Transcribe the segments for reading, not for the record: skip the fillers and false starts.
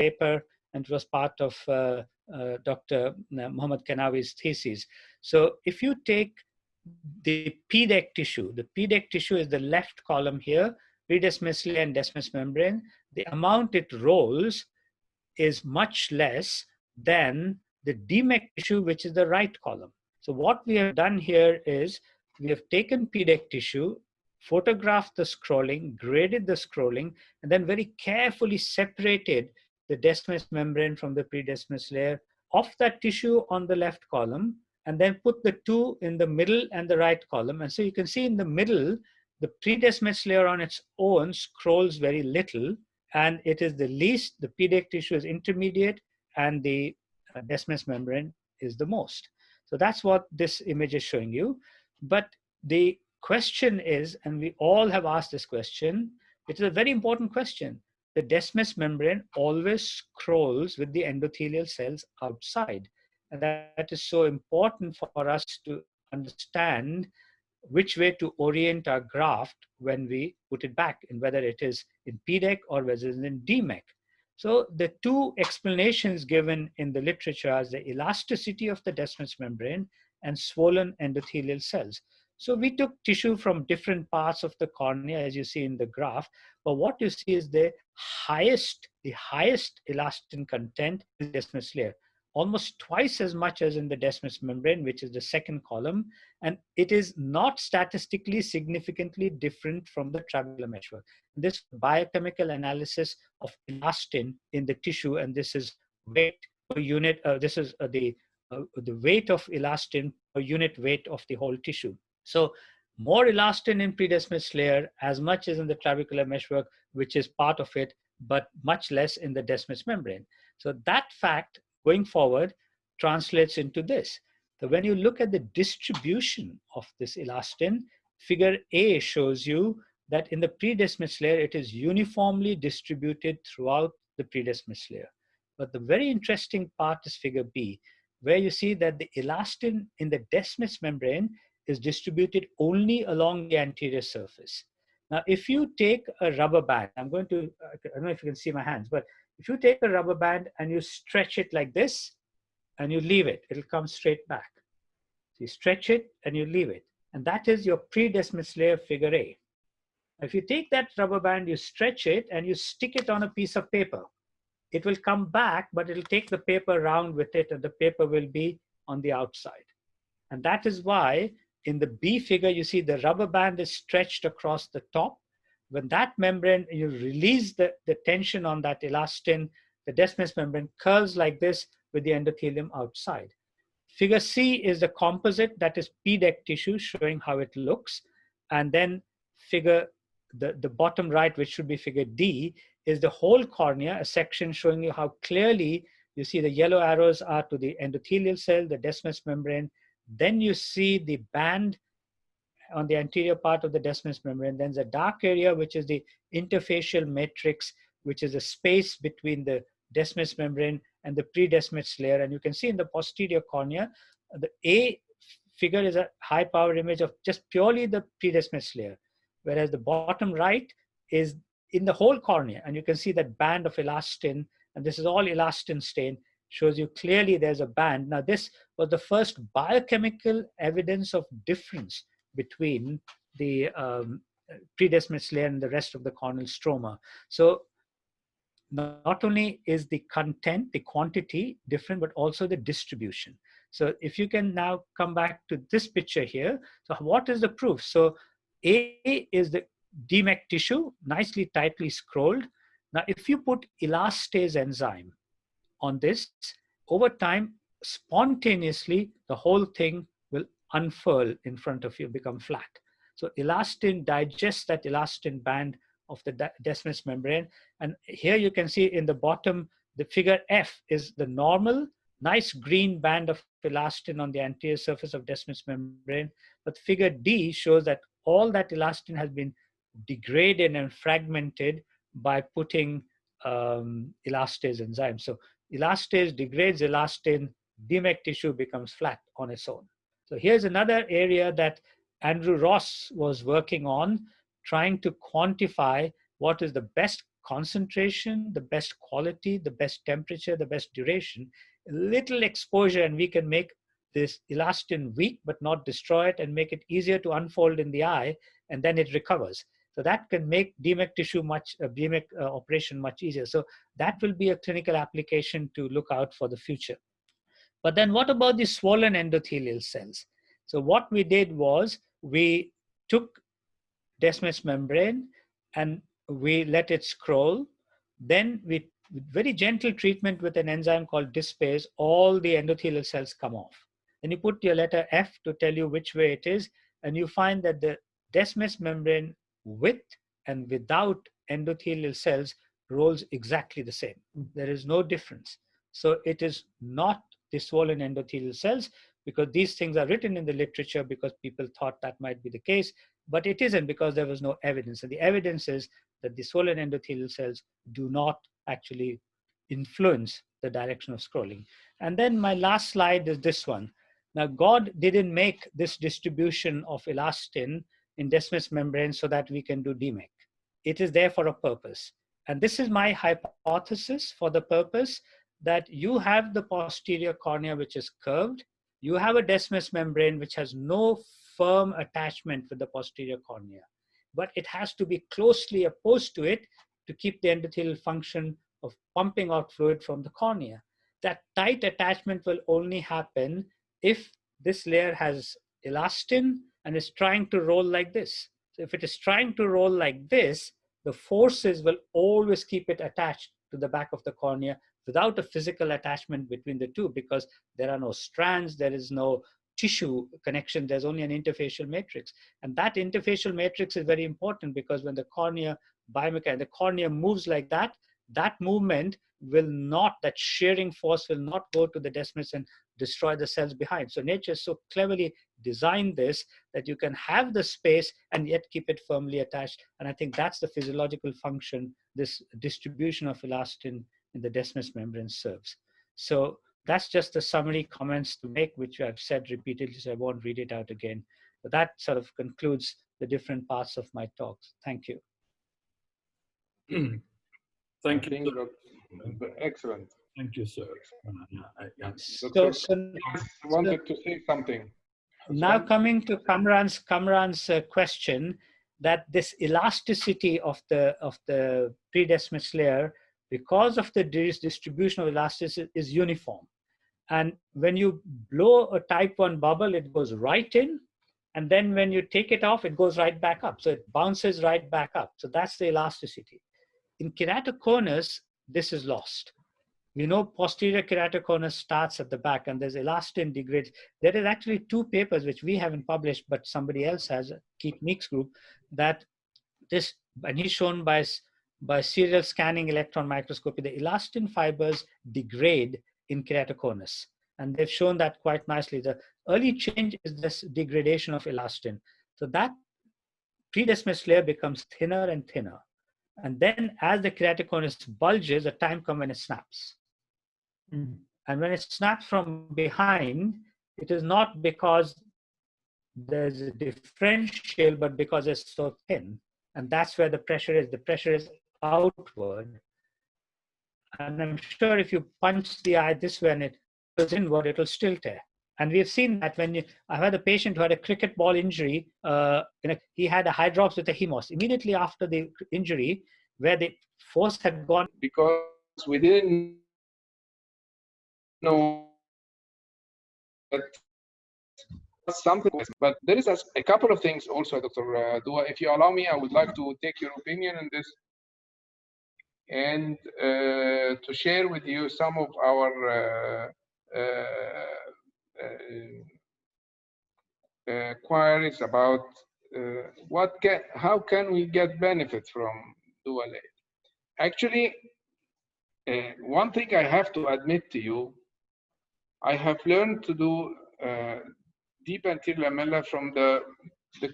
paper, and it was part of Dr. Muhammad Kanawi's thesis. So if you take the PDEC tissue, the PDEC tissue is the left column here, predestinous layer and desmus membrane. The amount it rolls is much less than the DMEC tissue, which is the right column. So what we have done here is we have taken PDEC tissue, photographed the scrolling, graded the scrolling, and then very carefully separated the desmus membrane from the predestinous layer of that tissue on the left column, and then put the two in the middle and the right column. And so you can see in the middle, the predestinous layer on its own scrolls very little, and it is the least. The PDEC tissue is intermediate, and the desmus membrane is the most. So that's what this image is showing you. But the question is, and we all have asked this question, it is a very important question. The desmus membrane always scrolls with the endothelial cells outside. And that is so important for us to understand which way to orient our graft when we put it back, and whether it is in PDEC or whether it is in DMEC. So the two explanations given in the literature are the elasticity of the desmus membrane and swollen endothelial cells. So we took tissue from different parts of the cornea, as you see in the graph, but what you see is the highest elastin content in the desmus layer, almost twice as much as in the desmus membrane, which is the second column, and it is not statistically significantly different from the trabecular meshwork. This biochemical analysis of elastin in the tissue, and this is weight per unit, this is the weight of elastin per unit weight of the whole tissue. So more elastin in predestinous layer as much as in the trabecular meshwork, which is part of it, but much less in the desmus membrane. So that fact going forward translates into this. So when you look at the distribution of this elastin, figure A shows you that in the predestinous layer, it is uniformly distributed throughout the predestinous layer. But the very interesting part is figure B, where you see that the elastin in the desmus membrane is distributed only along the anterior surface. Now, if you take a rubber band, I don't know if you can see my hands, but if you take a rubber band and you stretch it like this and you leave it, it'll come straight back. So you stretch it and you leave it. And that is your predestinous layer figure A. If you take that rubber band, you stretch it and you stick it on a piece of paper, it will come back, but it'll take the paper around with it, and the paper will be on the outside. And that is why in the B figure, you see the rubber band is stretched across the top. When that membrane, you release the tension on that elastin, the desmus membrane curls like this with the endothelium outside. Figure C is the composite, that is PDEC tissue, showing how it looks. And then the bottom right, which should be figure D, is the whole cornea, a section showing you how clearly you see the yellow arrows are to the endothelial cell, the desmus membrane. Then you see the band on the anterior part of the desmus membrane. Then the dark area, which is the interfacial matrix, which is the space between the desmus membrane and the predesmus layer. And you can see in the posterior cornea, the A figure is a high power image of just purely the predesmus layer, whereas the bottom right is in the whole cornea. And you can see that band of elastin, and this is all elastin stain, shows you clearly there's a band. Now, this was the first biochemical evidence of difference between the predesmus layer and the rest of the corneal stroma. So not only is the content, the quantity different, but also the distribution. So if you can now come back to this picture here. So what is the proof? So A is the DMEC tissue, nicely tightly scrolled. Now, if you put elastase enzyme on this, over time, spontaneously, the whole thing will unfurl in front of you, become flat. So elastin digests that elastin band of the desmus membrane. And here you can see in the bottom, the figure F is the normal, nice green band of elastin on the anterior surface of desmus membrane. But figure D shows that all that elastin has been degraded and fragmented by putting elastase enzyme. So elastase degrades elastin, DMEC tissue becomes flat on its own. So here's another area that Andrew Ross was working on, trying to quantify what is the best concentration, the best quality, the best temperature, the best duration, little exposure, and we can make this elastin weak but not destroy it and make it easier to unfold in the eye, and then it recovers. So that can make DMEC tissue DMEC operation much easier. So that will be a clinical application to look out for the future. But then what about the swollen endothelial cells? So what we did was we took desmus membrane and we let it scroll. Then with very gentle treatment with an enzyme called dispase, all the endothelial cells come off. Then you put your letter F to tell you which way it is, and you find that the desmus membrane with and without endothelial cells rolls exactly the same. There is no difference. So it is not the swollen endothelial cells, because these things are written in the literature because people thought that might be the case, but it isn't, because there was no evidence. And the evidence is that the swollen endothelial cells do not actually influence the direction of scrolling. And then my last slide is this one. Now, God didn't make this distribution of elastin in desmus membrane so that we can do DMEC. It is there for a purpose. And this is my hypothesis for the purpose that you have the posterior cornea, which is curved. You have a desmus membrane, which has no firm attachment with the posterior cornea, but it has to be closely opposed to it to keep the endothelial function of pumping out fluid from the cornea. That tight attachment will only happen if this layer has elastin and is trying to roll like this. So if it is trying to roll like this, the forces will always keep it attached to the back of the cornea without a physical attachment between the two, because there are no strands, there is no tissue connection, there's only an interfacial matrix. And that interfacial matrix is very important, because when the cornea the cornea moves like that, that movement will not, that shearing force will not go to the desmus and destroy the cells behind. So nature so cleverly designed this that you can have the space and yet keep it firmly attached. And I think that's the physiological function this distribution of elastin in the desmus membrane serves. So that's just the summary comments to make, which I've said repeatedly, so I won't read it out again. But that sort of concludes the different parts of my talks. Thank you. Thank you. Excellent. Thank you, sir. Dr. wanted to say something. Now coming to Kamran's question, that this elasticity of the predesmus layer, because of the distribution of elasticity, is uniform. And when you blow a type 1 bubble, it goes right in. And then when you take it off, it goes right back up. So it bounces right back up. So that's the elasticity. In keratoconus, this is lost. We know posterior keratoconus starts at the back and there's elastin degrades. There is actually 2 papers which we haven't published, but somebody else has, Keith Meek's group, that this, and he's shown by serial scanning electron microscopy, the elastin fibers degrade in keratoconus. And they've shown that quite nicely. The early change is this degradation of elastin. So that predesmus layer becomes thinner and thinner. And then as the keratoconus bulges, a time comes when it snaps. And when it snaps from behind, it is not because there's a differential, but because it's so thin. And that's where the pressure is. The pressure is outward. And I'm sure if you punch the eye this way and it goes inward, it will still tear. And we've seen that when I had a patient who had a cricket ball injury, he had a hydrops with a hemos. Immediately after the injury, where the force had gone. Because we didn't know that something, but there is a couple of things also, Dr. Dua. If you allow me, I would like to take your opinion on this and to share with you some of our queries about how can we get benefit from Dua layer. Actually, one thing I have to admit to you, I have learned to do deep anterior lamellar from the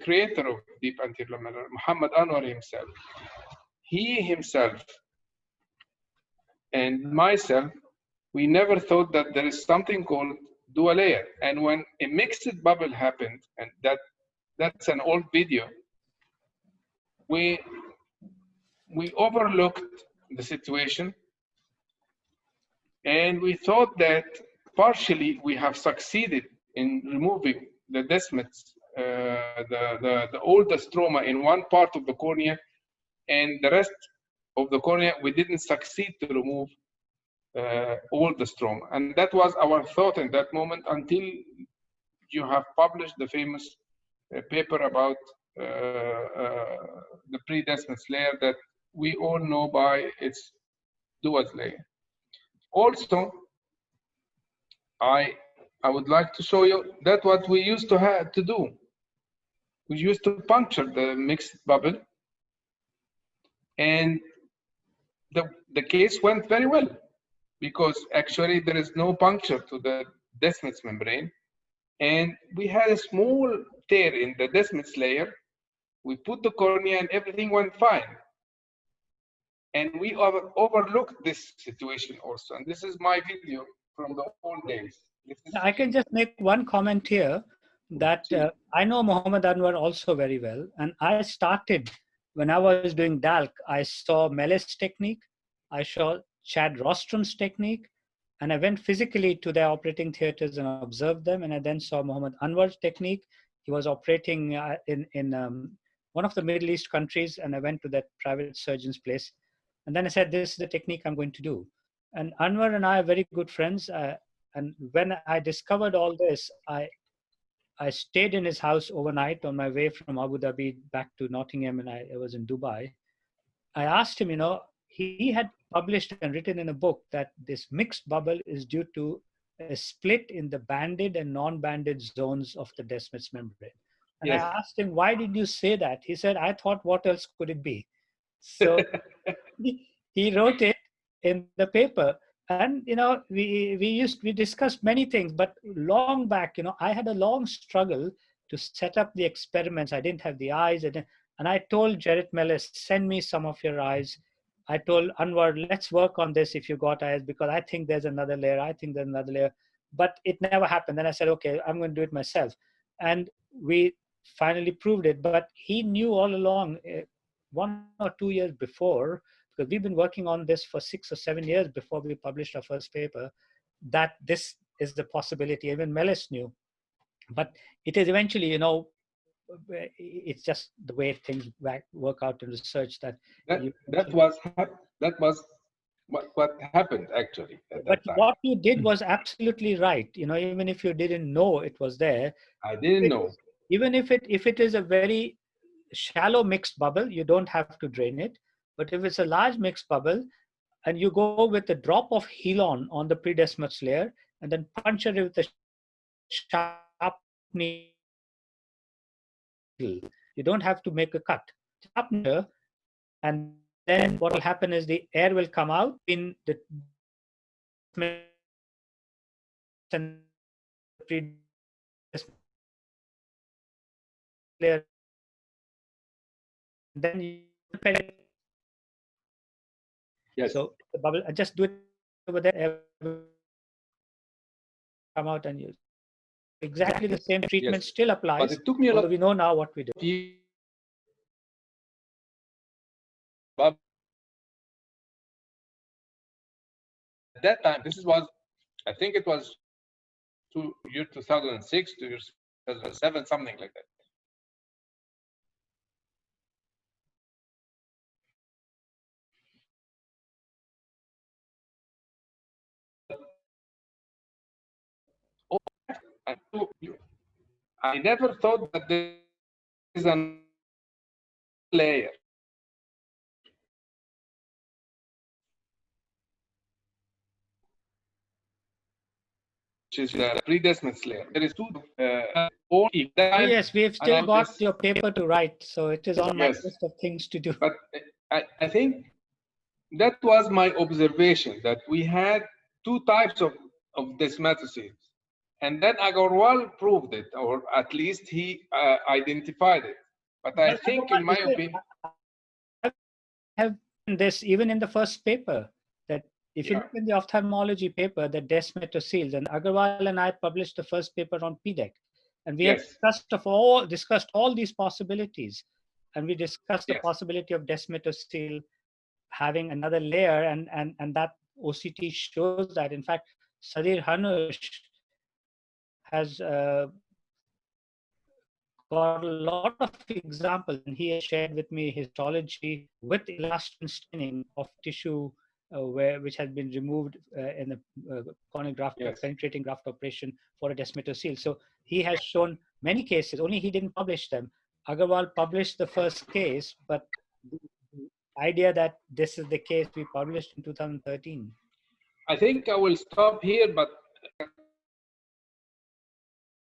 creator of deep anterior lamellar, Muhammad Anwar himself. He himself and myself, we never thought that there is something called Dua layer. And when a mixed bubble happened, and that's an old video, we we overlooked the situation, and we thought that partially we have succeeded in removing the desmids, the oldest stroma in one part of the cornea, and the rest of the cornea we didn't succeed to remove all the stroma. And that was our thought in that moment, until you have published the famous paper about the pre-desmids layer that we all know by its Dua's layer. Also, I would like to show you that what we used to have to do. We used to puncture the mixed bubble, and the case went very well, because actually there is no puncture to the desmids membrane, and we had a small tear in the desmids layer. We put the cornea and everything went fine. And we overlooked this situation also. And this is my video from the old days. I can just make one comment here that I know Muhammad Anwar also very well. And I started, when I was doing DALC, I saw Mellis' technique, I saw Chad Rostrom's technique, and I went physically to their operating theaters and observed them. And I then saw Muhammad Anwar's technique. He was operating in one of the Middle East countries, and I went to that private surgeon's place. And then I said, this is the technique I'm going to do. And Anwar and I are very good friends. And when I discovered all this, I stayed in his house overnight on my way from Abu Dhabi back to Nottingham, and I was in Dubai. I asked him, he had published and written in a book that this mixed bubble is due to a split in the banded and non-banded zones of the desmids membrane. And yes. I asked him, why did you say that? He said, I thought, what else could it be? So he wrote it in the paper. And, we discussed many things, but long back, I had a long struggle to set up the experiments. I didn't have the eyes. And I told Jarrett Mellis, send me some of your eyes. I told Anwar, let's work on this if you got eyes, because I think there's another layer. I think there's another layer. But it never happened. Then I said, okay, I'm going to do it myself. And we finally proved it. But he knew all along, 1 or 2 years before, because we've been working on this for 6 or 7 years before we published our first paper, that this is the possibility. Even Mellis knew. But it is eventually, it's just the way things work out in research that was what happened actually at that time. What you did was absolutely right. Even if you didn't know it was there. I didn't know. Even if it is a very shallow mixed bubble, you don't have to drain it. But if it's a large mixed bubble and you go with a drop of Helon on the pre-desmids layer and then puncture it with a sharp needle, you don't have to make a cut. And then what will happen is the air will come out in the layer. Then you yes. So the bubble, just do it over there, air will come out and use. Exactly the same treatment yes. Still applies. But it took me a lot. We know now what we do. At that time, I think it was year 2006 to year 2007, something like that. I never thought that there is a layer. Which is the pre-desmids layer. There is two. Yes, we've still got your paper to write, so it is on my list of things to do. But I think that was my observation, that we had two types of desmatocytes. And then Agarwal proved it, or at least he identified it. But I think, in my opinion, I have this even in the first paper, that if you look in the ophthalmology paper, the desmatocytes, and Agarwal and I published the first paper on PDEC, and we have discussed all these possibilities, and we discussed the possibility of desmatocyte having another layer, and that OCT shows that. In fact, Sadir Hanush has got a lot of examples, and he has shared with me histology with Elastin staining of tissue which has been removed in the corneal graft, Yes. penetrating graft operation for a desmetocele. So he has shown many cases, only he didn't publish them. Agarwal published the first case, but the idea that this is the case we published in 2013. I think I will stop here, but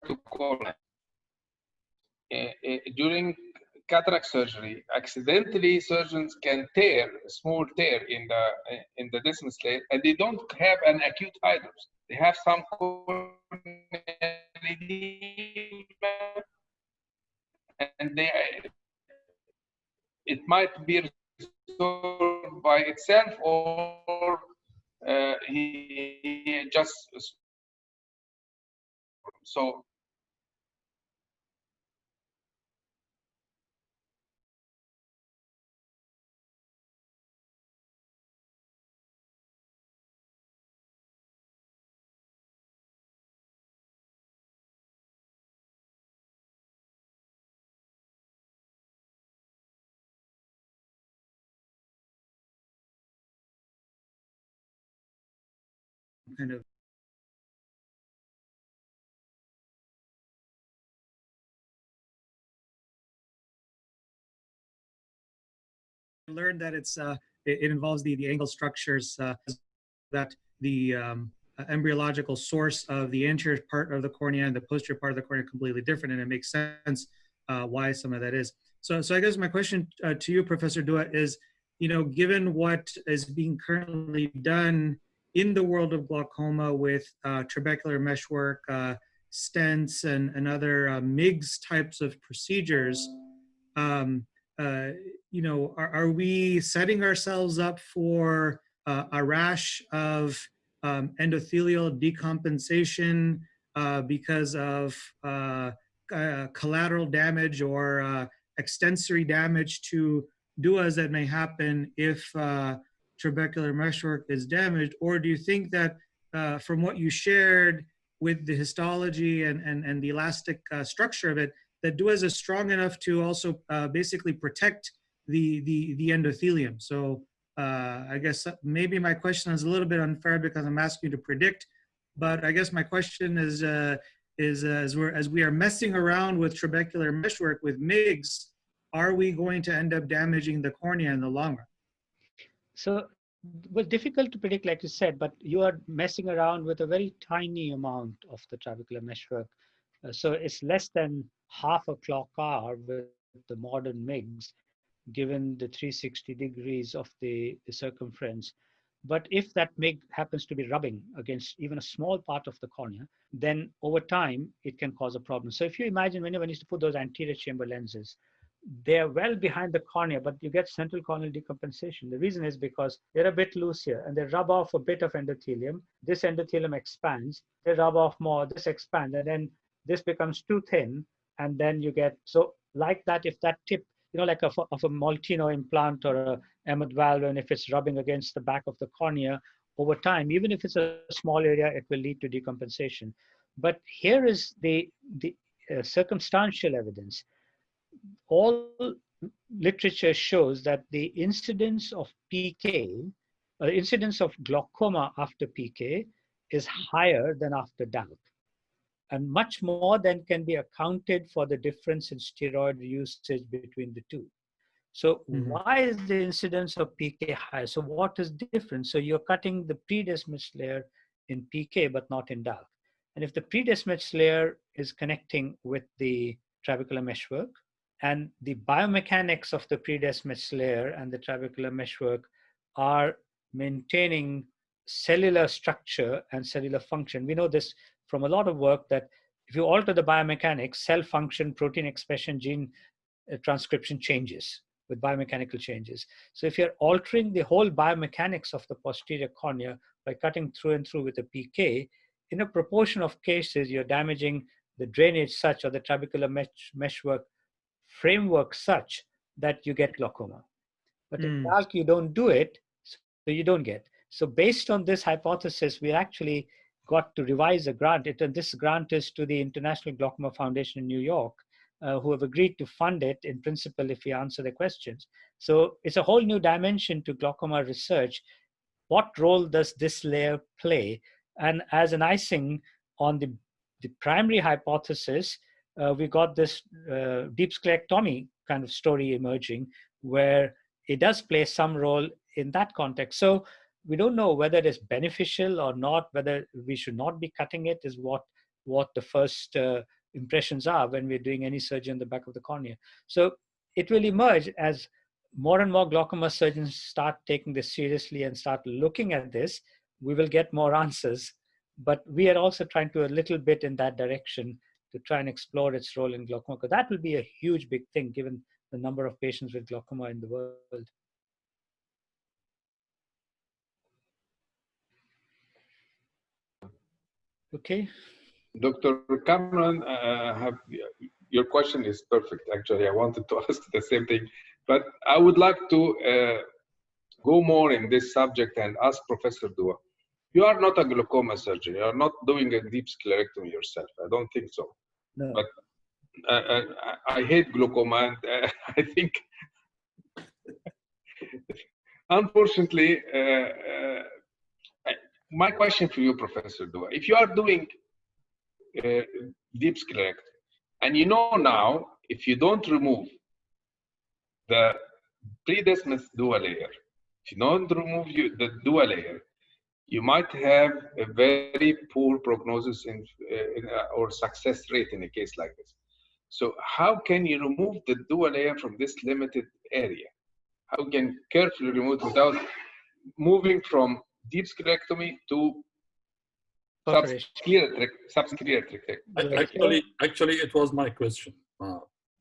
to cornea. During cataract surgery, accidentally surgeons can tear a small tear in the dismal layer, and they don't have an acute hydrus. They have some corneal edema, and it might be resolved by itself, or he just so. Kind of learned that it involves the angle structures that the embryological source of the anterior part of the cornea and the posterior part of the cornea are completely different, and it makes sense why some of that is. So I guess my question to you, Professor Dua, is, given what is being currently done in the world of glaucoma with trabecular meshwork, stents, and other MIGS types of procedures, are we setting ourselves up for a rash of endothelial decompensation because of collateral damage or extensory damage to duas that may happen if trabecular meshwork is damaged? Or do you think that from what you shared with the histology and the elastic structure of it, that duas is strong enough to also basically protect the endothelium? So I guess maybe my question is a little bit unfair because I'm asking you to predict, but I guess my question is as we are messing around with trabecular meshwork with MIGS, are we going to end up damaging the cornea in the long run? So it was difficult to predict, like you said, but you are messing around with a very tiny amount of the trabecular meshwork. So it's less than half a clock hour with the modern MIGS, given the 360 degrees of the circumference. But if that MIG happens to be rubbing against even a small part of the cornea, then over time, it can cause a problem. So if you imagine when you used to put those anterior chamber lenses, they're well behind the cornea, but you get central corneal decompensation. The reason is because they're a bit loose here, and they rub off a bit of endothelium. This endothelium expands, they rub off more, this expands, and then this becomes too thin, and then you get, so like that, if that tip, like of a Molteno implant or a Emmett valve, and if it's rubbing against the back of the cornea, over time, even if it's a small area, it will lead to decompensation. But here is the circumstantial evidence. All literature shows that the incidence of PK, incidence of glaucoma after PK is higher than after DALC, and much more than can be accounted for the difference in steroid usage between the two. So why is the incidence of PK high? So what is different? So you're cutting the predesmate layer in PK, but not in DALC. And if the predesmate layer is connecting with the trabecular meshwork, and the biomechanics of the predesmate layer and the trabecular meshwork are maintaining cellular structure and cellular function. We know this from a lot of work that if you alter the biomechanics, cell function, protein expression, gene transcription changes with biomechanical changes. So if you're altering the whole biomechanics of the posterior cornea by cutting through and through with a PK, in a proportion of cases, you're damaging the drainage such, or the trabecular meshwork framework such, that you get glaucoma. But in dark, you don't do it, so you don't get. So based on this hypothesis, we actually got to revise a grant. And this grant is to the International Glaucoma Foundation in New York, who have agreed to fund it in principle if we answer the questions. So it's a whole new dimension to glaucoma research. What role does this layer play? And as an icing on the primary hypothesis, we got this deep sclerectomy kind of story emerging, where it does play some role in that context. So we don't know whether it is beneficial or not, whether we should not be cutting it is what the first impressions are when we're doing any surgery on the back of the cornea. So it will emerge as more and more glaucoma surgeons start taking this seriously and start looking at this. We will get more answers, but we are also trying to a little bit in that direction to try and explore its role in glaucoma, because that will be a huge big thing given the number of patients with glaucoma in the world. Okay. Dr. Kamran, your question is perfect. Actually, I wanted to ask the same thing, but I would like to go more in this subject and ask Professor Dua. You are not a glaucoma surgeon. You are not doing a deep sclerectomy yourself. I don't think so. No. But I hate glaucoma, and I think, unfortunately, my question for you, Professor Dua, if you are doing deep sclerectomy, and you know now, if you don't remove the predestined Dua layer, if you don't remove the Dua layer, you might have a very poor prognosis or success rate in a case like this. So how can you remove the Dua layer from this limited area? How can you carefully remove it without moving from deep sclerectomy to subscleral? Actually, it was my question.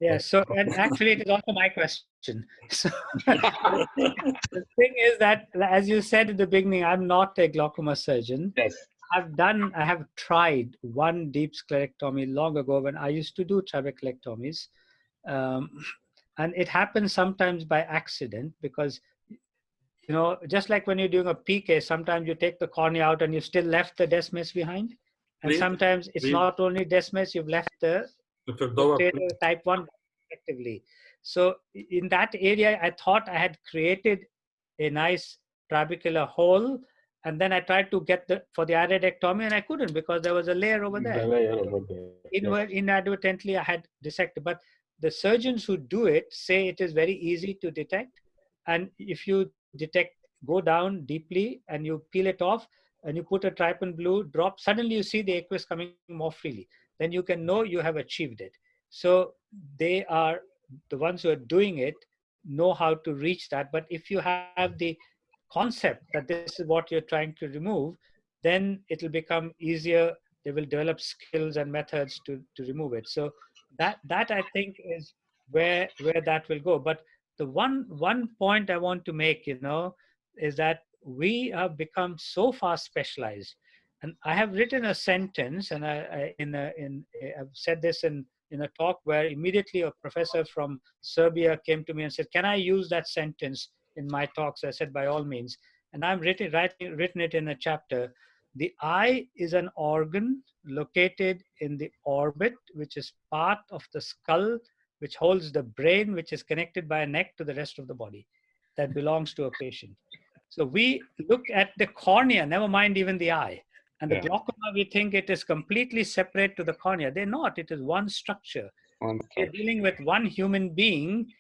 Yeah, so, and actually it is also my question. So the thing is that, as you said at the beginning, I'm not a glaucoma surgeon. Yes. I have tried one deep sclerectomy long ago when I used to do trabeculectomies. And it happens sometimes by accident because, you know, just like when you're doing a PK, sometimes you take the cornea out and you've still left the desmus behind. And sometimes it's not only desmus, you've left the type 1 effectively. So in that area, I thought I had created a nice trabecular hole, and then I tried to get for the iridectomy, and I couldn't because there was a layer over there. Inadvertently, I had dissected. But the surgeons who do it say it is very easy to detect, and if you go down deeply and you peel it off and you put a trypan blue drop, suddenly you see the aqueous coming more freely. Then you can know you have achieved it. So they are the ones who are doing it know how to reach that. But if you have the concept that this is what you're trying to remove, then it'll become easier. They will develop skills and methods to remove it. So that I think is where that will go. But the one point I want to make, you know, is that we have become so far specialized. And I have written a sentence, and I've said this in a talk where immediately a professor from Serbia came to me and said, "Can I use that sentence in my talks?" I said, "By all means." And I've written it in a chapter. The eye is an organ located in the orbit, which is part of the skull, which holds the brain, which is connected by a neck to the rest of the body that belongs to a patient. So we look at the cornea, never mind even the eye. And the glaucoma, we think it is completely separate to the cornea. They're not. It is one structure. We're dealing with one human being,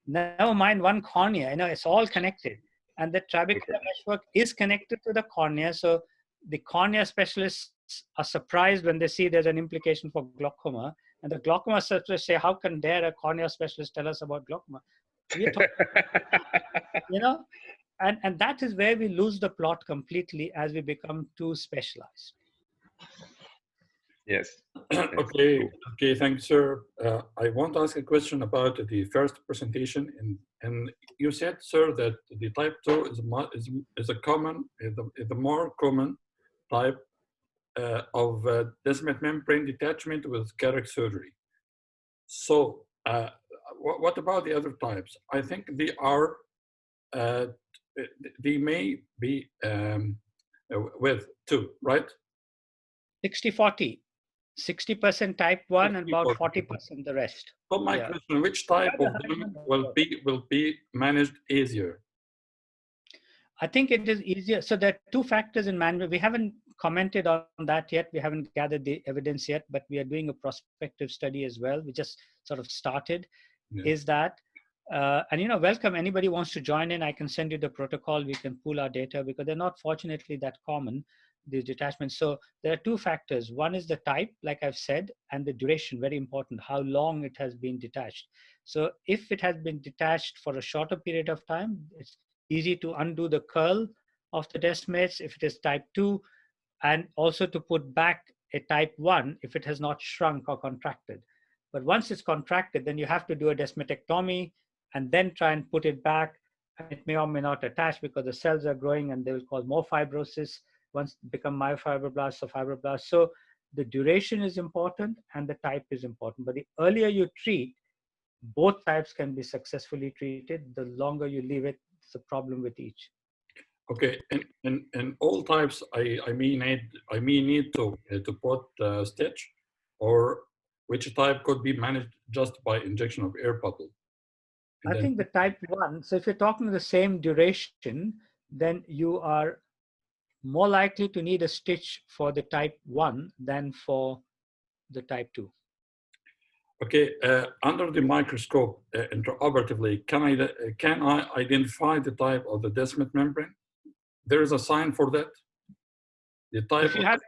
never mind one cornea. You know, it's all connected. And the trabecular meshwork is connected to the cornea. So the cornea specialists are surprised when they see there's an implication for glaucoma. And the glaucoma specialists say, "How can dare a cornea specialist tell us about glaucoma?" We're talking, you know, and that is where we lose the plot completely as we become too specialized. Yes. Okay, thank you, sir. I want to ask a question about the first presentation, and you said, sir, that the type 2 is the more common type of descemet membrane detachment with cataract surgery. So, what about the other types? I think they are they may be with 2, right? 60-40. 60% type 1 and about 60-40. 40% the rest. So my Yeah. question, which type of them will be managed easier? I think it is easier. So there are 2 factors in manual. We haven't commented on that yet. We haven't gathered the evidence yet, but we are doing a prospective study as well. We just sort of started. Yeah. Is that, and you know, welcome anybody wants to join in. I can send you the protocol. We can pool our data because they're not fortunately that common, these detachments. So there are 2 factors. One is the type, like I've said, and the duration, very important, how long it has been detached. So if it has been detached for a shorter period of time, it's easy to undo the curl of the Descemet's if it is type 2, and also to put back a type 1 if it has not shrunk or contracted. But once it's contracted, then you have to do a descemetectomy and then try and put it back. And it may or may not attach because the cells are growing and they will cause more fibrosis once they become myofibroblasts or fibroblasts. So the duration is important and the type is important. But the earlier you treat, both types can be successfully treated. The longer you leave it, it's a problem with each. Okay, in all types, I may need to put stitch, or which type could be managed just by injection of air bubble? I think the type 1, so if you're talking the same duration, then you are more likely to need a stitch for the type 1 than for the type 2. Okay, under the microscope, intraoperatively, can I identify the type of the Descemet membrane? There is a sign for that? The type If you have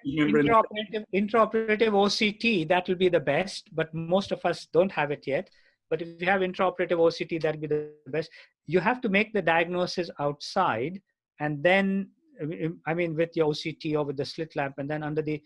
intraoperative OCT, that will be the best, but most of us don't have it yet. But if you have intraoperative OCT, that will be the best. You have to make the diagnosis outside, and then, I mean, with your OCT or with the slit lamp, and then under the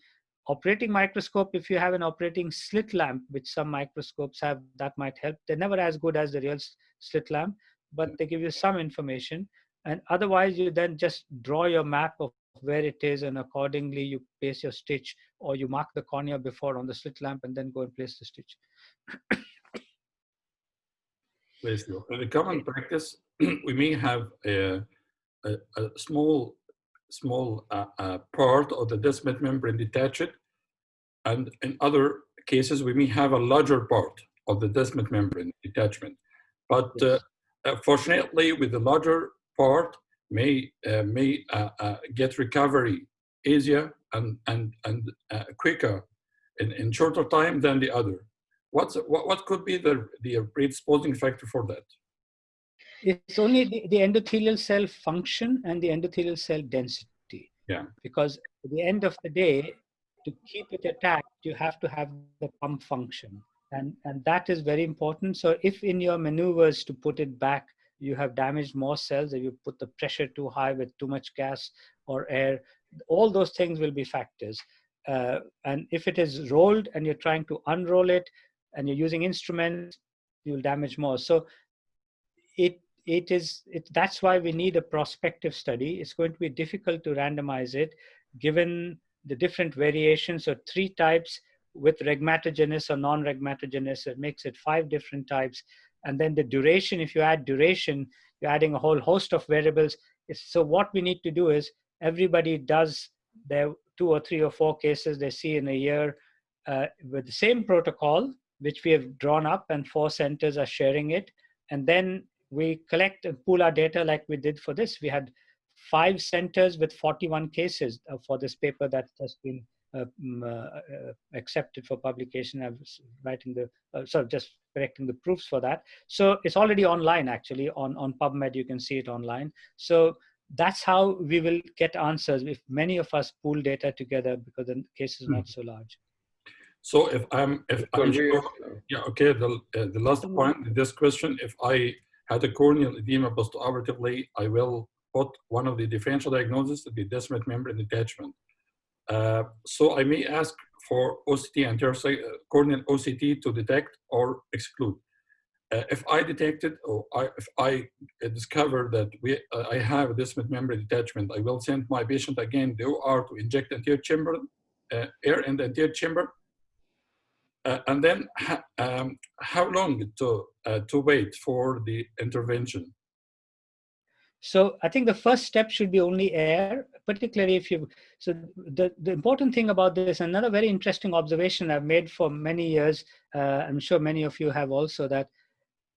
operating microscope, if you have an operating slit lamp, which some microscopes have, that might help. They're never as good as the real slit lamp, but they give you some information. And otherwise, you then just draw your map of where it is, and accordingly you place your stitch, or you mark the cornea before on the slit lamp and then go and place the stitch. Please do. In the common practice, we may have a small part of the Descemet membrane detached, and in other cases we may have a larger part of the Descemet membrane detachment. But Yes. Fortunately, with the larger part, may get recovery easier and quicker in shorter time than the other. What could be the predisposing factor for that? It's only the endothelial cell function and the endothelial cell density. Yeah. Because at the end of the day, to keep it attached, you have to have the pump function. And that is very important. So if in your maneuvers to put it back, you have damaged more cells, or you put the pressure too high with too much gas or air, all those things will be factors. And if it is rolled and you're trying to unroll it and you're using instruments, you'll damage more. So that's why we need a prospective study. It's going to be difficult to randomize it given the different variations. So 3 types with regmatogenous or non-regmatogenous, it makes it 5 different types. And then the duration, if you add duration, you're adding a whole host of variables. So what we need to do is everybody does their 2 or 3 or 4 cases they see in a year with the same protocol, which we have drawn up, and 4 centers are sharing it. And then we collect and pool our data like we did for this. We had 5 centers with 41 cases for this paper that has been accepted for publication. I was writing just correcting the proofs for that. So it's already online, actually, on PubMed. You can see it online. So that's how we will get answers if many of us pool data together, because the case is not so large. So if I'm sure, yeah, okay. The last point in this question: if I had a corneal edema postoperatively, I will put one of the differential diagnoses to be Descemet membrane detachment. So I may ask for OCT, anterior corneal OCT, to detect or exclude. If I detected, or if I discover that I have a Descemet membrane detachment, I will send my patient again the OR to inject anterior chamber, air in the anterior chamber. And then how long to wait for the intervention? So I think the first step should be only air, particularly if you, so the important thing about this, another very interesting observation I've made for many years, I'm sure many of you have also, that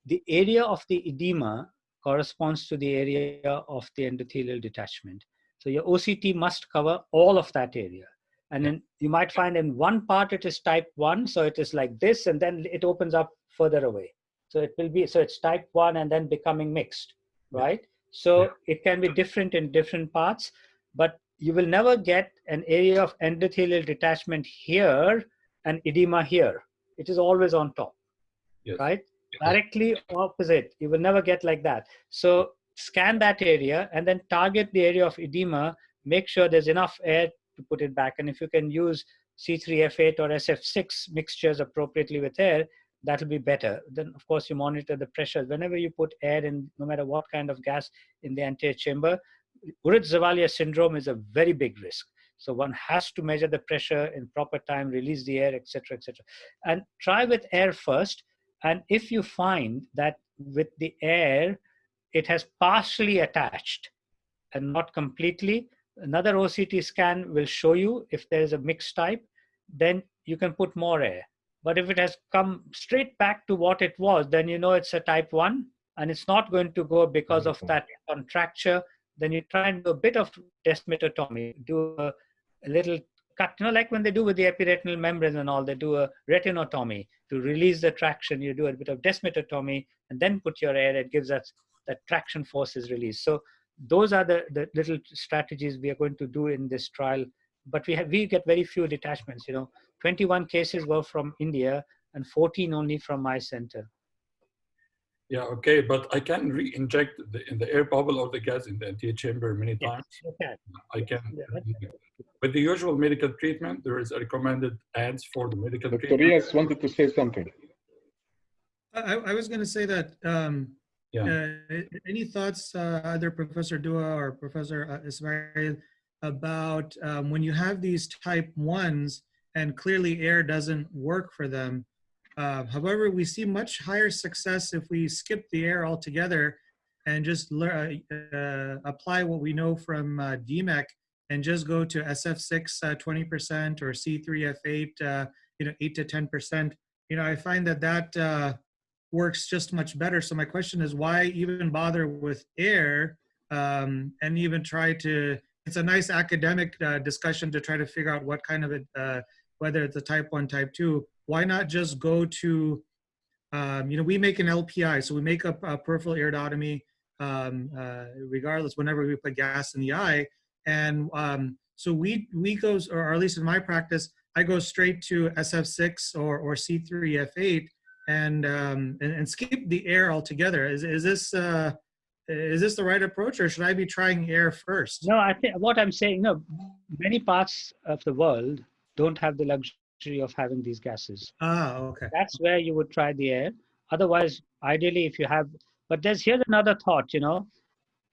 the area of the edema corresponds to the area of the endothelial detachment. So your OCT must cover all of that area. And then you might find in one part it is type 1, so it is like this, and then it opens up further away. So it will be, so it's type 1 and then becoming mixed, right? So it can be different in different parts, but you will never get an area of endothelial detachment here and edema here. It is always on top, right? Directly opposite. You will never get like that. So scan that area and then target the area of edema. Make sure there's enough air to put it back. And if you can use C3F8 or SF6 mixtures appropriately with air, that'll be better. Then, of course, you monitor the pressure. Whenever you put air in, no matter what kind of gas in the anterior chamber, Uret-Zavalia syndrome is a very big risk. So one has to measure the pressure in proper time, release the air, etc., etc. And try with air first. And if you find that with the air, it has partially attached and not completely, another OCT scan will show you if there is a mixed type, then you can put more air. But if it has come straight back to what it was, then you know it's a type 1 and it's not going to go because of that contracture. Then you try and do a bit of desmatotomy, do a little cut, you know, like when they do with the epiretinal membranes and all, they do a retinotomy to release the traction. You do a bit of desmatotomy and then put your air. It gives us that traction force is released. So those are the little strategies we are going to do in this trial. But we get very few detachments. You know, 21 cases were from India and 14 only from my center. Yeah, okay, but I can re-inject in the air bubble or the gas in the anterior chamber many times. Okay. I can. With the usual medical treatment, there is a recommended ads for the medical Dr. treatment. Riaz wanted to say something. I was going to say that any thoughts, either Professor Dua or Professor Ismail, about when you have these type 1s and clearly air doesn't work for them. However, we see much higher success if we skip the air altogether and just apply what we know from DMEC and just go to SF6 20% or C3F8 8 to 10%. I find that works just much better. So my question is, why even bother with air and even try to, it's a nice academic discussion to try to figure out what kind of it, whether it's a type 1, type 2, why not just go to, we make an LPI, so we make a peripheral iridotomy regardless whenever we put gas in the eye. And so we go, or at least in my practice, I go straight to SF6 or C3F8 and skip the air altogether. Is this the right approach, or should I be trying air first? No, I think what I'm saying, no, many parts of the world don't have the luxury of having these gases. Ah, okay. That's where you would try the air. Otherwise, ideally, if you have, but here's another thought,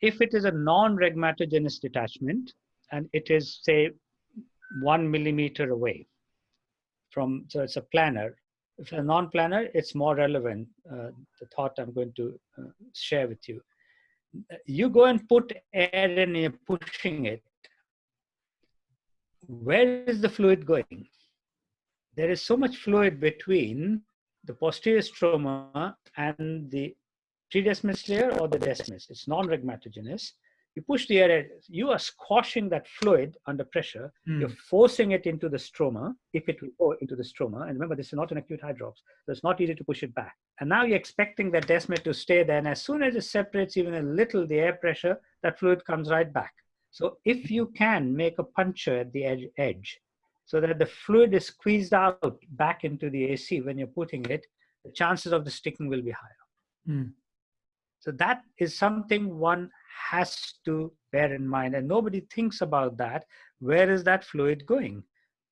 if it is a non-regmatogenous detachment and it is, say, 1 millimeter away from, so it's a planar. If it's a non-planar, it's more relevant, the thought I'm going to share with you. You go and put air in and you're pushing it. Where is the fluid going? There is so much fluid between the posterior stroma and the predestinous layer or the destinus. It's non-regmatogenous. You push the air, you are squashing that fluid under pressure. You're forcing it into the stroma, if it will go into the stroma. And remember, this is not an acute hydrops, so it's not easy to push it back. And now you're expecting that desmet to stay there. And as soon as it separates even a little the air pressure, that fluid comes right back. So if you can make a puncture at the edge, so that the fluid is squeezed out back into the AC when you're putting it, the chances of the sticking will be higher. So that is something one has to bear in mind, and nobody thinks about that. Where is that fluid going?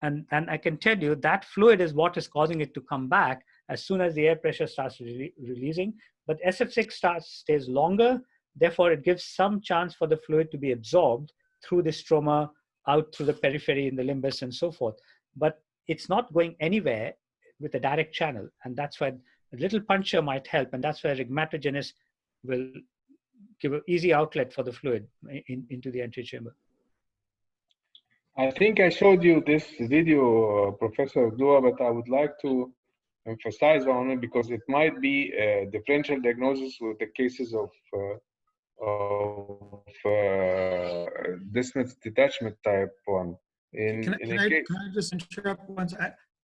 And I can tell you that fluid is what is causing it to come back as soon as the air pressure starts releasing. But SF6 stays longer, therefore it gives some chance for the fluid to be absorbed through the stroma, out through the periphery in the limbus and so forth. But it's not going anywhere with a direct channel. And that's why a little puncture might help. And that's where regmatogenous will give an easy outlet for the fluid into the antechamber. I think I showed you this video, Professor Dua, but I would like to emphasize on it because it might be a differential diagnosis with the cases of Dism's detachment type 1. Can I just interrupt once?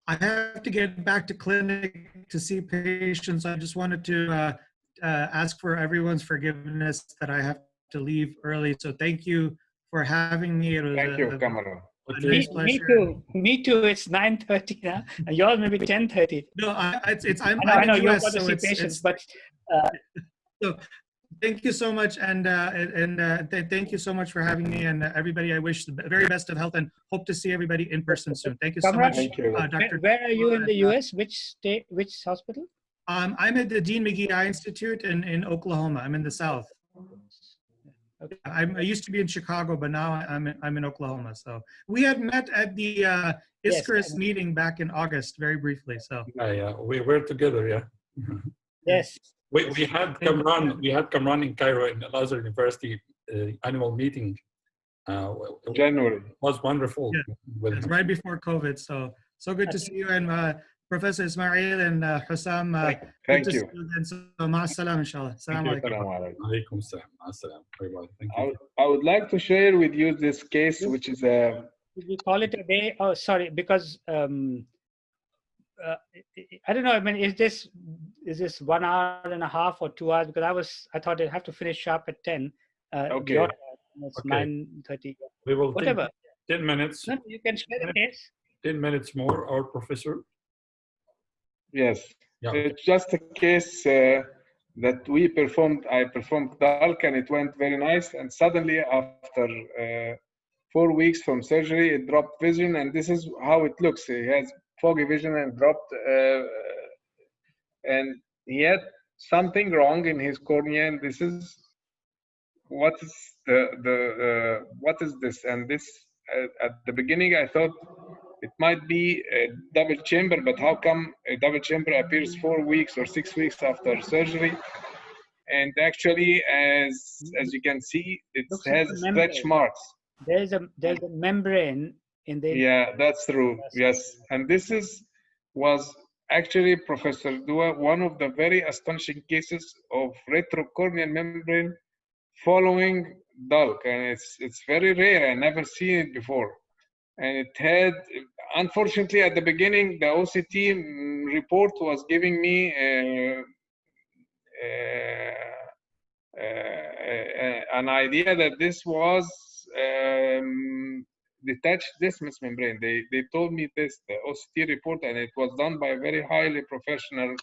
I have to get back to clinic to see patients. I just wanted to ask for everyone's forgiveness that I have to leave early. So thank you for having me. It was Thank you, Kamran. a nice pleasure. Me too. Me too. It's 9:30 now, and yours maybe 10:30. No, I'm I know in you're US, going to so see patients, but so thank you so much, and thank you so much for having me, and everybody. I wish the very best of health, and hope to see everybody in person soon. Thank you so much, Thank you. Dr. Where are you in the US? Which state? Which hospital? I'm at the Dean McGee Eye Institute in Oklahoma. I'm in the South. Okay. I used to be in Chicago, but now I'm in Oklahoma. So we had met at the Icarus meeting back in August, very briefly. So yeah, we were together. Yeah. Yes. We had Kamran in Cairo in Al-Azhar University annual meeting. January. It was wonderful. Yeah. It's right before COVID. So good to see you, and Professor Ismail and Hussam. Thank you. So, ma'as-salam, inshallah. Assalamu alaikum. I would like to share with you this case, which is a. Did we call it a day? Oh, sorry, because I don't know. I mean, is this 1 hour and a half or 2 hours? Because I thought I'd have to finish sharp at 10. Okay. It's 9:30. We will whatever. Take 10 minutes. No, you can share the case. 10 minutes more, our professor. Yes. Yeah. It's just a case that we performed. I performed DALK and it went very nice. And suddenly, after 4 weeks from surgery, it dropped vision. And this is how it looks. He has foggy vision and dropped. And he had something wrong in his cornea. And this is what is what is this? And this at the beginning, I thought it might be a double chamber, but how come a double chamber appears 4 weeks or 6 weeks after surgery? And actually, as you can see, it has stretch marks. There's a membrane in the. Yeah, that's true. Yes, and this was actually, Professor Dua, one of the very astonishing cases of retrocorneal membrane following DALK, and it's very rare. I never seen it before. And it had, unfortunately, at the beginning, the OCT report was giving me an idea that this was detached Dismus membrane. They told me this, the OCT report, and it was done by a very highly professional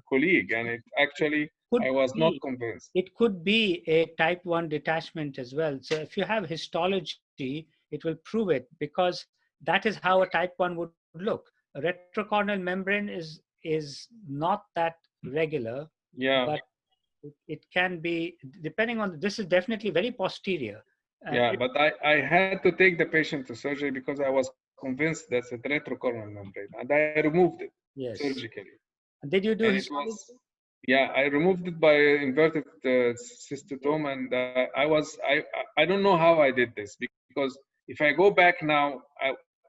colleague, and it actually, I was not convinced. It could be a type 1 detachment as well. So if you have histology, it will prove it, because that is how a type 1 would look. A retrocorneal membrane is not that regular, but it can be, depending on, this is definitely very posterior. But I had to take the patient to surgery because I was convinced that's a retrocorneal membrane, and I removed it surgically. Did you do histology? Yeah, I removed it by inverted cystotome, and I don't know how I did this, because if I go back now,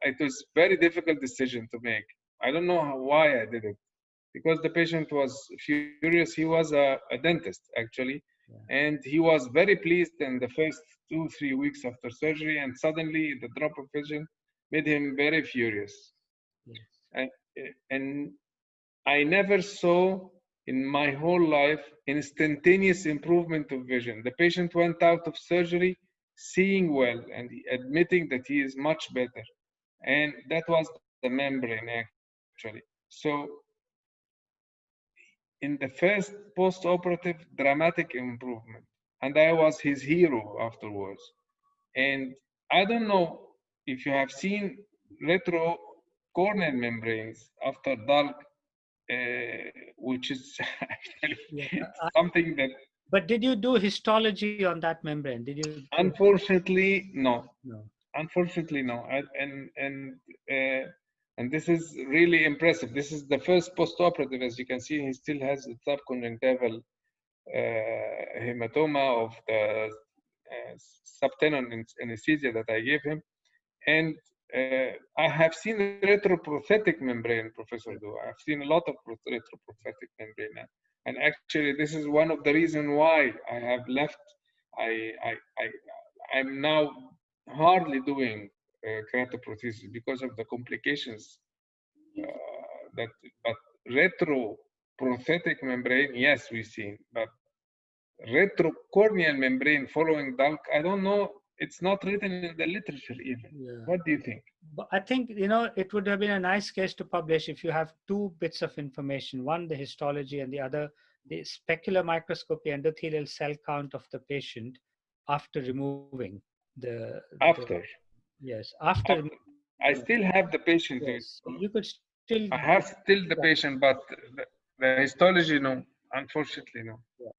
it was very difficult decision to make. I don't know why I did it, because the patient was furious. He was a dentist, actually, and he was very pleased in the first 2-3 weeks after surgery, and suddenly the drop of vision made him very furious. And I never saw in my whole life instantaneous improvement of vision. The patient went out of surgery seeing well and admitting that he is much better. And that was the membrane, actually. So in the first post-operative, dramatic improvement. And I was his hero afterwards. And I don't know if you have seen retrocorneal membranes after DALK, which is actually something that. But did you do histology on that membrane? Did you? Unfortunately, no. Unfortunately, no. And this is really impressive. This is the first post-operative. As you can see, he still has the subconjunctival hematoma of the subtenon anesthesia that I gave him. And I have seen retroprothetic membrane, Professor Dua. I've seen a lot of retroprothetic membrane. And actually, this is one of the reasons why I have left. I'm now hardly doing keratoprothesis because of the complications. But retroprothetic membrane, yes, we've seen. But retrocorneal membrane following DULC, I don't know. It's not written in the literature even. Yeah. What do you think? But I think, you know, it would have been a nice case to publish if you have two bits of information, one, the histology, and the other, the specular microscopy endothelial cell count of the patient after removing After. Yes, after. I still have the patient. Yes, you could still. I have still the patient, but the histology, no. Unfortunately, no. Yeah.